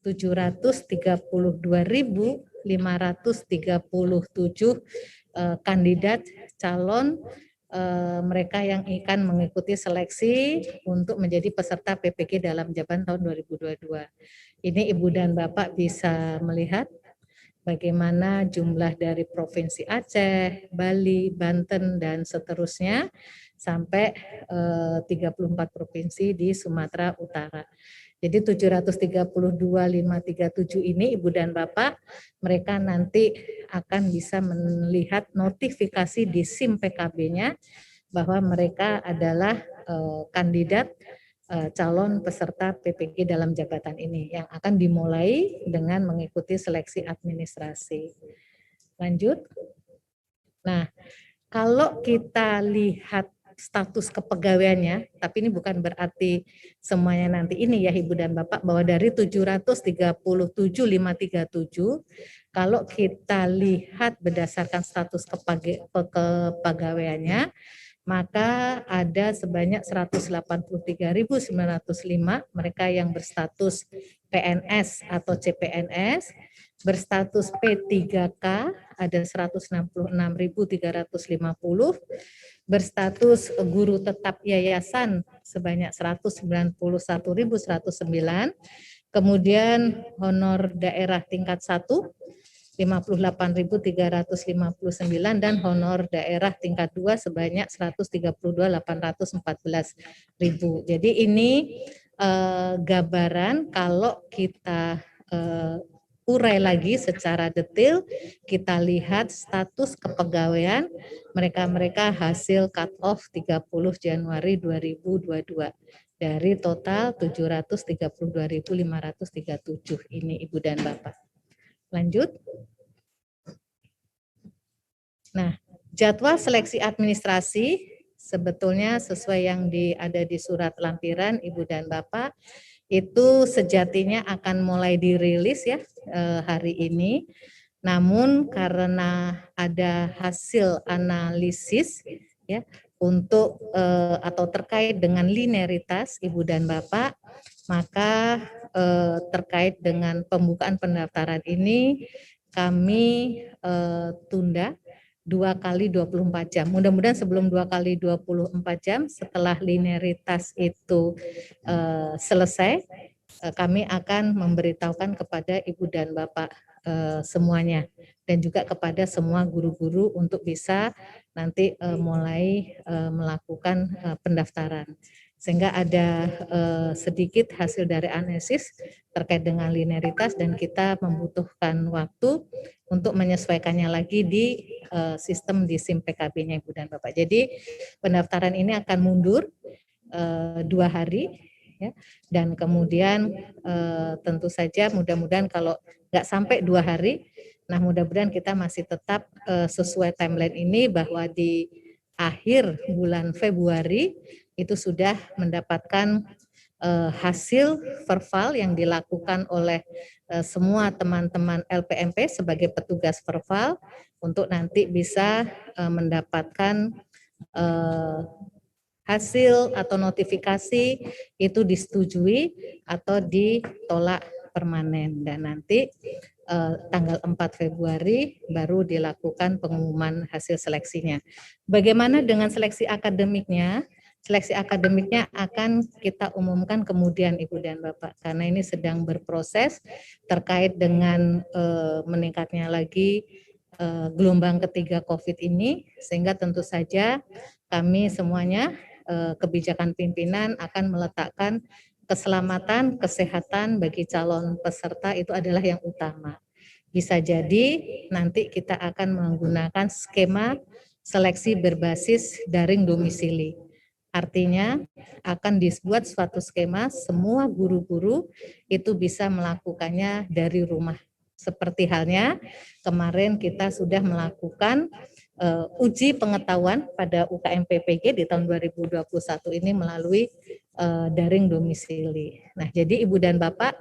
732.537 kandidat calon mereka yang akan mengikuti seleksi untuk menjadi peserta PPG dalam Jaban tahun 2022. Ini Ibu dan Bapak bisa melihat bagaimana jumlah dari Provinsi Aceh, Bali, Banten, dan seterusnya sampai 34 provinsi di Sumatera Utara. Jadi 732.537 ini Ibu dan Bapak, mereka nanti akan bisa melihat notifikasi di SIM PKB-nya bahwa mereka adalah kandidat calon peserta PPG dalam jabatan ini yang akan dimulai dengan mengikuti seleksi administrasi. Lanjut. Nah, kalau kita lihat status kepegawaiannya, tapi ini bukan berarti semuanya nanti ini ya Ibu dan Bapak, bahwa dari 737.537, kalau kita lihat berdasarkan status kepegawaiannya, maka ada sebanyak 183.905 mereka yang berstatus PNS atau CPNS, berstatus P3K ada 166.350, berstatus guru tetap yayasan sebanyak 191.109, kemudian honor daerah tingkat 1 58.359 dan honor daerah tingkat 2 sebanyak 132.814.000. Jadi ini gambaran kalau kita urai lagi secara detail, kita lihat status kepegawaian mereka hasil cut off 30 Januari 2022 dari total 732.537 ini Ibu dan Bapak. Lanjut. Nah, jadwal seleksi administrasi sebetulnya sesuai yang ada di surat lampiran Ibu dan Bapak, itu sejatinya akan mulai dirilis ya hari ini. Namun karena ada hasil analisis ya untuk atau terkait dengan linearitas Ibu dan Bapak, maka terkait dengan pembukaan pendaftaran ini kami tunda 2 kali 24 jam. Mudah-mudahan sebelum 2 kali 24 jam setelah linearitas itu selesai, kami akan memberitahukan kepada Ibu dan Bapak semuanya dan juga kepada semua guru-guru untuk bisa nanti mulai melakukan pendaftaran. Sehingga ada sedikit hasil dari analisis terkait dengan linearitas dan kita membutuhkan waktu untuk menyesuaikannya lagi di sistem di SIM PKB-nya Ibu dan Bapak. Jadi pendaftaran ini akan mundur 2 hari ya, dan kemudian tentu saja mudah-mudahan kalau nggak sampai 2 hari, nah mudah-mudahan kita masih tetap sesuai timeline ini bahwa di akhir bulan Februari itu sudah mendapatkan hasil verbal yang dilakukan oleh semua teman-teman LPMP sebagai petugas verbal untuk nanti bisa mendapatkan hasil atau notifikasi itu disetujui atau ditolak permanen dan nanti tanggal 4 Februari baru dilakukan pengumuman hasil seleksinya. Bagaimana dengan seleksi akademiknya? Seleksi akademiknya akan kita umumkan kemudian Ibu dan Bapak karena ini sedang berproses terkait dengan meningkatnya lagi gelombang ketiga COVID ini sehingga tentu saja kami semuanya kebijakan pimpinan akan meletakkan keselamatan, kesehatan bagi calon peserta itu adalah yang utama. Bisa jadi nanti kita akan menggunakan skema seleksi berbasis daring domisili. Artinya akan dibuat suatu skema semua guru-guru itu bisa melakukannya dari rumah. Seperti halnya kemarin kita sudah melakukan uji pengetahuan pada UKM PPG di tahun 2021 ini melalui daring domisili. Nah, jadi Ibu dan Bapak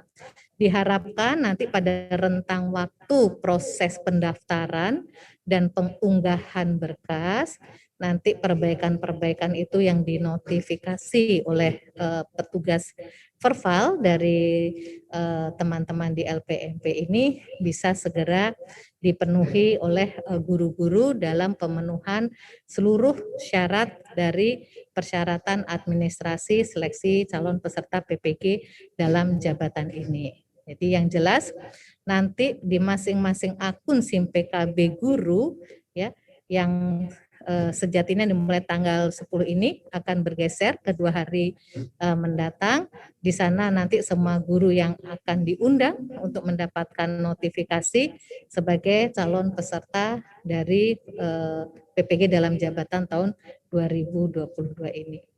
diharapkan nanti pada rentang waktu proses pendaftaran dan pengunggahan berkas, nanti perbaikan-perbaikan itu yang dinotifikasi oleh petugas verval dari teman-teman di LPMP ini bisa segera dipenuhi oleh guru-guru dalam pemenuhan seluruh syarat dari persyaratan administrasi seleksi calon peserta PPG dalam jabatan ini. Jadi yang jelas nanti di masing-masing akun SIM PKB guru ya yang sejatinya dimulai tanggal 10 ini akan bergeser ke 2 hari mendatang. Di sana nanti semua guru yang akan diundang untuk mendapatkan notifikasi sebagai calon peserta dari PPG dalam jabatan tahun 2022 ini.